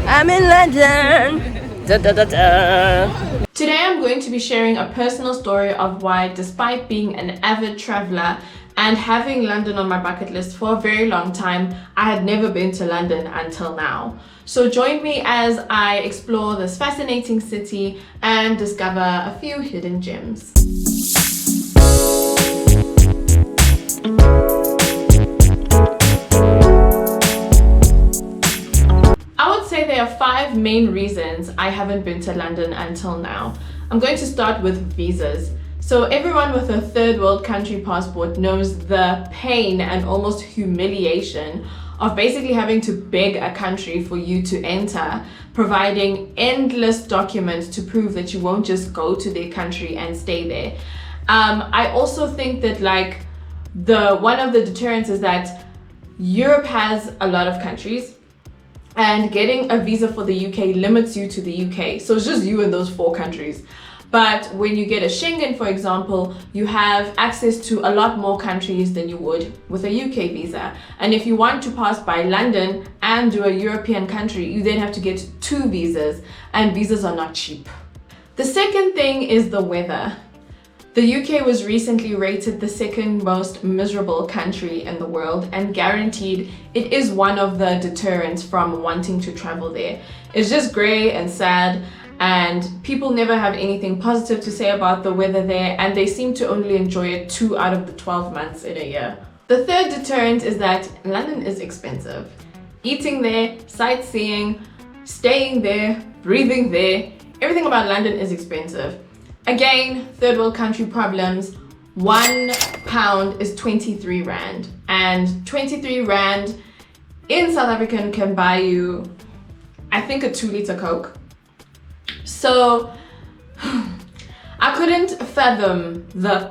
I'm in London. Da, da, da, da. Today I'm going to be sharing a personal story of why, despite being an avid traveler and having London on my bucket list for a very long time, I had never been to London until now. So join me as I explore this fascinating city and discover a few hidden gems. There are 5 main reasons I haven't been to London until now. I'm going to start with visas. So everyone with a third world country passport knows the pain and almost humiliation of basically having to beg a country for you to enter, providing endless documents to prove that you won't just go to their country and stay there. I also think that one of the deterrents is that Europe has a lot of countries, and getting a visa for the UK limits you to the UK. So it's just you in those 4 countries. But when you get a Schengen, for example, you have access to a lot more countries than you would with a UK visa. And if you want to pass by London and do a European country, you then have to get 2 visas, and visas are not cheap. The second thing is the weather. The UK was recently rated the 2nd most miserable country in the world, and guaranteed it is one of the deterrents from wanting to travel there. It's just grey and sad, and people never have anything positive to say about the weather there, and they seem to only enjoy it 2 out of the 12 months in a year. The third deterrent is that London is expensive. Eating there, sightseeing, staying there, breathing there, everything about London is expensive. Again, third world country problems. £1 is 23 Rand, and 23 Rand in South African can buy you, I think, a 2-litre Coke. So I couldn't fathom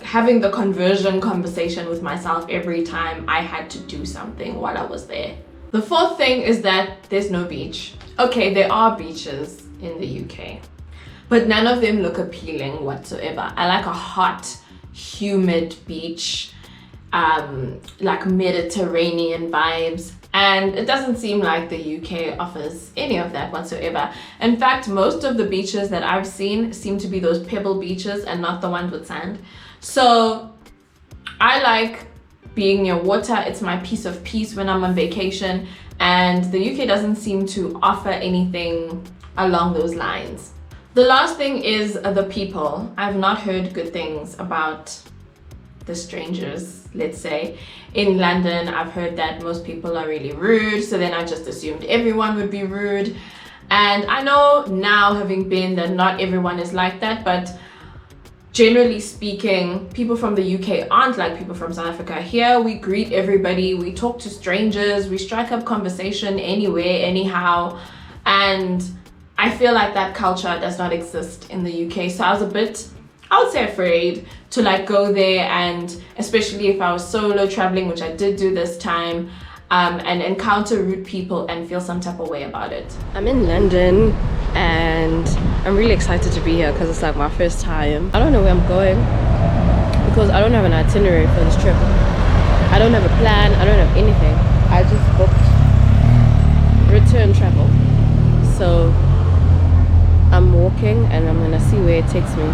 having the conversion conversation with myself every time I had to do something while I was there. The fourth thing is that there's no beach. Okay, there are beaches in the UK, but none of them look appealing whatsoever. I like a hot, humid beach, like Mediterranean vibes. And it doesn't seem like the UK offers any of that whatsoever. In fact, most of the beaches that I've seen seem to be those pebble beaches and not the ones with sand. So I like being near water. It's my piece of peace when I'm on vacation. And the UK doesn't seem to offer anything along those lines. The last thing is the people. I've not heard good things about the strangers, let's say. In London, I've heard that most people are really rude, so then I just assumed everyone would be rude. And I know now, having been, that not everyone is like that, but generally speaking, people from the UK aren't like people from South Africa. Here, we greet everybody, we talk to strangers, we strike up conversation anywhere, anyhow, and I feel like that culture does not exist in the UK. So I was a bit, I would say, afraid to go there, and especially if I was solo traveling, which I did do this time, and encounter rude people and feel some type of way about it. I'm in London and I'm really excited to be here because it's like my first time. I don't know where I'm going because I don't have an itinerary for this trip. I don't have a plan, I don't have anything. I just booked return travel. So I'm walking and I'm gonna see where it takes me.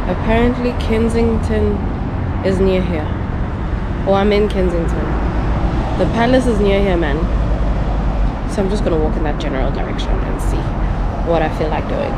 Apparently Kensington is near here. Or I'm in Kensington. The palace is near here, man. So I'm just gonna walk in that general direction and see what I feel like doing.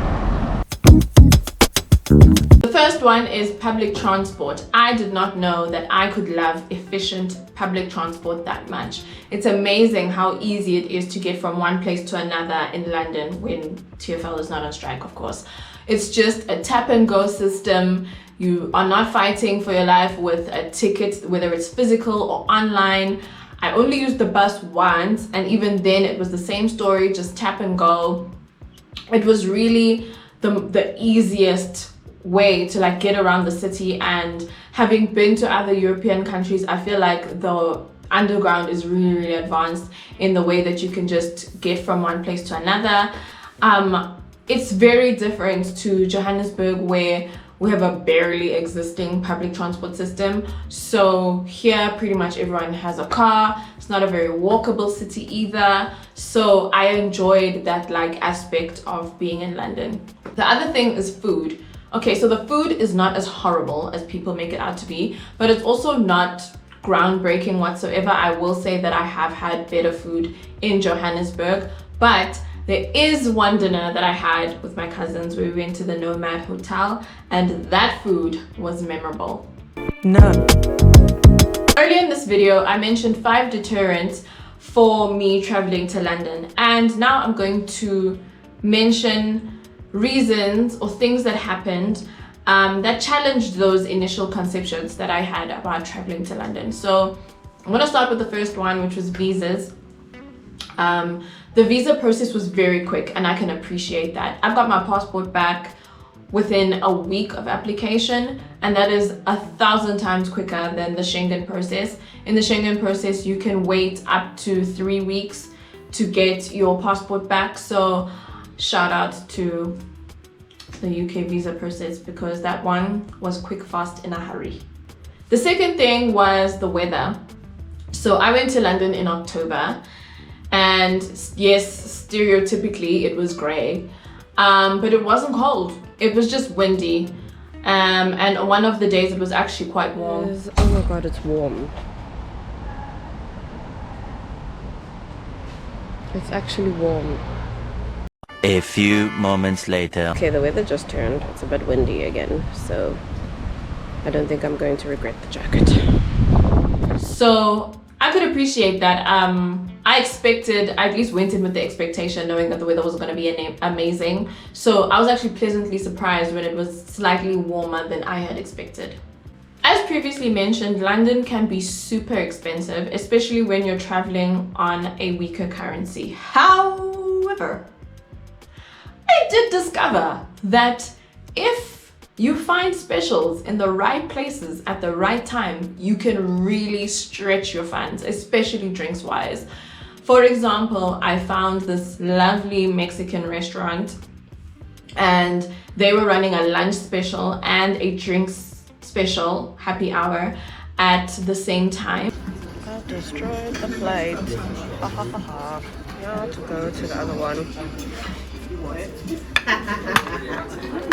The first one is public transport. I did not know that I could love efficient public transport that much. It's amazing how easy it is to get from one place to another in London when TfL is not on strike, of course. It's just a tap and go system. You are not fighting for your life with a ticket, whether it's physical or online. I only used the bus once, and even then it was the same story, just tap and go. It was really the easiest way to get around the city, and having been to other European countries, I feel like the underground is really advanced in the way that you can just get from one place to another. It's very different to Johannesburg, where we have a barely existing public transport system. So here pretty much everyone has a car. It's not a very walkable city either. So I enjoyed that like aspect of being in London. The other thing is food. Okay, so the food is not as horrible as people make it out to be, but it's also not groundbreaking whatsoever. I will say that I have had better food in Johannesburg, but there is one dinner that I had with my cousins where we went to the Nomad Hotel, and that food was memorable. No. Earlier in this video, I mentioned 5 deterrents for me traveling to London, and now I'm going to mention reasons or things that happened that challenged those initial conceptions that I had about traveling to London. So I'm going to start with the first one, which was visas. The visa process was very quick, and I can appreciate that. I've got my passport back within a week of application, and that is 1,000 times quicker than the Schengen process. In the Schengen process, you can wait up to 3 weeks to get your passport back. So shout out to the UK visa process, because that one was quick, fast, in a hurry. The second thing was the weather. So I went to London in October, and yes, stereotypically it was grey, but it wasn't cold. It was just windy, and one of the days it was actually quite warm. Oh my god, it's warm. It's actually warm. A few moments later. Okay, the weather just turned. It's a bit windy again, so I don't think I'm going to regret the jacket. So I could appreciate that. I at least went in with the expectation knowing that the weather was going to be amazing. So I was actually pleasantly surprised when it was slightly warmer than I had expected. As previously mentioned, London can be super expensive, especially when you're traveling on a weaker currency. However, I did discover that if you find specials in the right places at the right time, you can really stretch your funds, especially drinks wise. For example, I found this lovely Mexican restaurant, and they were running a lunch special and a drinks special happy hour at the same time. I've destroyed the flight. Ha ha ha ha. Now to go to the other one.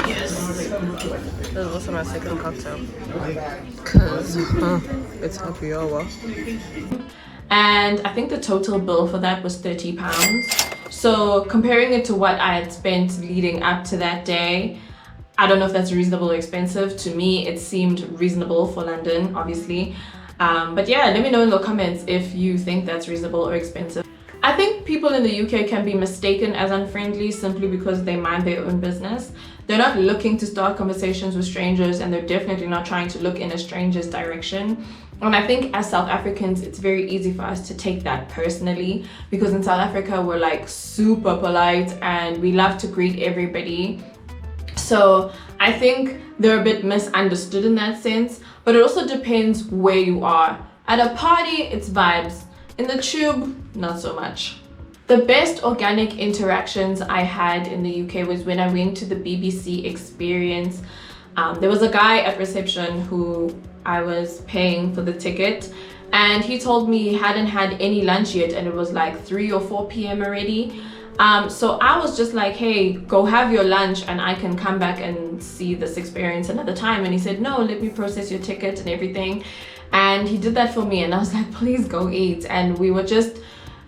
Yes. This is also my second cocktail. Cause it's happy hour. And I think the total bill for that was £30. So comparing it to what I had spent leading up to that day, I don't know if that's reasonable or expensive. To me, it seemed reasonable for London, obviously. But yeah, let me know in the comments if you think that's reasonable or expensive. I think people in the UK can be mistaken as unfriendly simply because they mind their own business. They're not looking to start conversations with strangers, and they're definitely not trying to look in a stranger's direction. And I think as South Africans, it's very easy for us to take that personally, because in South Africa, we're like super polite and we love to greet everybody. So I think they're a bit misunderstood in that sense, but it also depends where you are. At a party, it's vibes. In the tube, not so much. The best organic interactions I had in the UK was when I went to the BBC Experience. There was a guy at reception who I was paying for the ticket, and he told me he hadn't had any lunch yet, and it was like 3 or 4 p.m. already. So I was just like, hey, go have your lunch and I can come back and see this experience another time. And he said, no, let me process your ticket and everything. And he did that for me, and I was like, please go eat. And we were just,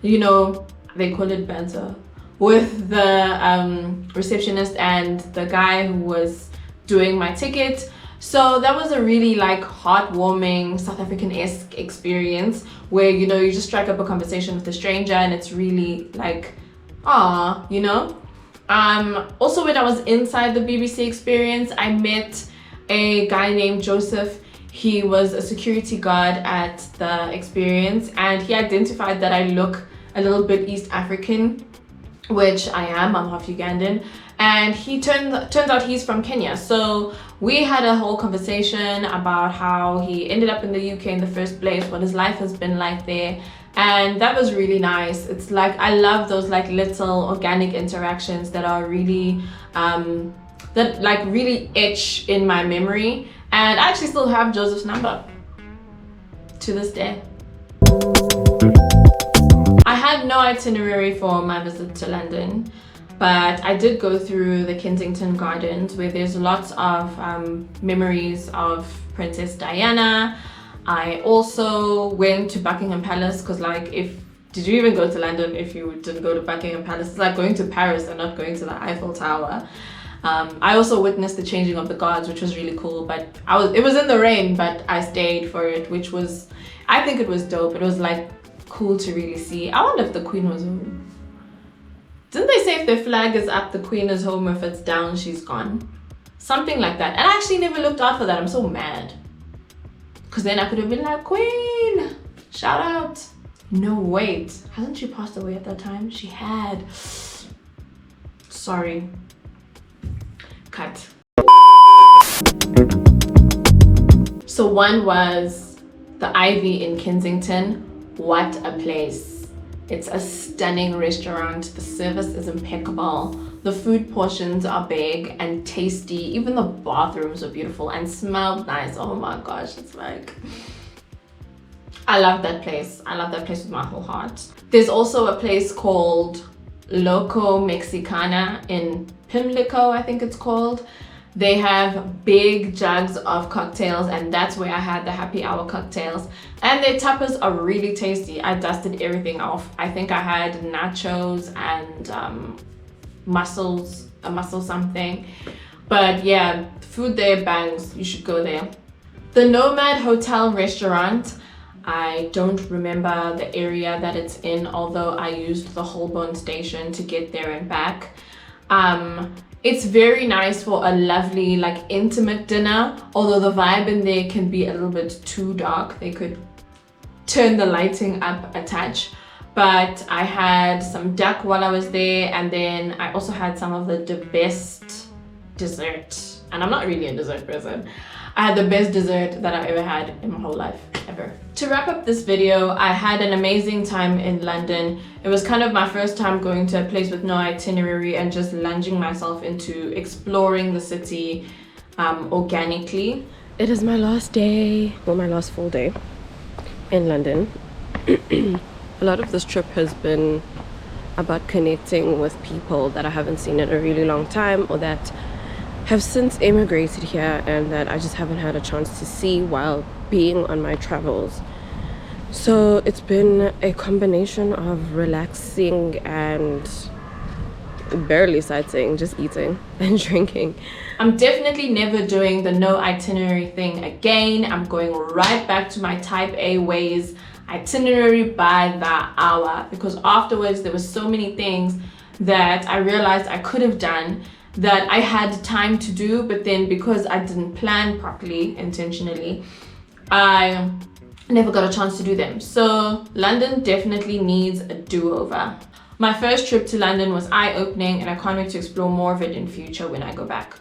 you know, they call it banter with the receptionist and the guy who was doing my ticket. So that was a really like heartwarming South African-esque experience where, you know, you just strike up a conversation with a stranger and it's really like, ah, you know. Also, when I was inside the BBC Experience, I met a guy named Joseph. He was a security guard at the Experience, and he identified that I look a little bit East African, which I am. I'm half Ugandan, and he turns out he's from Kenya. So we had a whole conversation about how he ended up in the UK in the first place, what his life has been like there, and that was really nice. It's like, I love those like little organic interactions that are really that like really etch in my memory, and I actually still have Joseph's number to this day. I had no itinerary for my visit to London, but I did go through the Kensington Gardens, where there's lots of memories of Princess Diana. I also went to Buckingham Palace, because like, did you even go to London if you didn't go to Buckingham Palace? It's like going to Paris and not going to the Eiffel Tower. I also witnessed the changing of the guards, which was really cool, but it was in the rain, but I stayed for it, which was, I think it was dope. It was like cool to really see. I wonder if the Queen was home. Didn't they say if the flag is up, the Queen is home, if it's down, she's gone? Something like that. And I actually never looked out for that. I'm so mad. Because then I could have been like, Queen, shout out. No, wait. Hasn't she passed away at that time? She had. Sorry. Cut. So one was the Ivy in Kensington. What a place. It's a stunning restaurant. The service is impeccable. The food portions are big and tasty. Even the bathrooms are beautiful and smelled nice. Oh my gosh, it's like, I love that place. I love that place with my whole heart. There's also a place called Loco Mexicana in Pimlico, I think it's called. They have big jugs of cocktails, and that's where I had the happy hour cocktails. And their tapas are really tasty. I dusted everything off. I think I had nachos and a mussel something. But yeah, food there bangs. You should go there. The Nomad Hotel restaurant, I don't remember the area that it's in, although I used the Holborn station to get there and back. It's very nice for a lovely, like, intimate dinner, although the vibe in there can be a little bit too dark. They could turn the lighting up a touch. But I had some duck while I was there, and then I also had some of the best dessert. And I'm not really a dessert person. I had the best dessert that I ever had in my whole life, ever. To wrap up this video, I had an amazing time in London. It was kind of my first time going to a place with no itinerary and just lunging myself into exploring the city organically. It is my last day, well, my last full day in London. A lot of this trip has been about connecting with people that I haven't seen in a really long time, or that have since immigrated here and that I just haven't had a chance to see while being on my travels. So it's been a combination of relaxing and barely sightseeing, just eating and drinking. I'm definitely never doing the no itinerary thing again. I'm going right back to my type A ways, itinerary by the hour, because afterwards there were so many things that I realized I could have done that I had time to do, but then because I didn't plan properly, intentionally, I never got a chance to do them. So London definitely needs a do-over. My first trip to London was eye-opening, and I can't wait to explore more of it in future when I go back.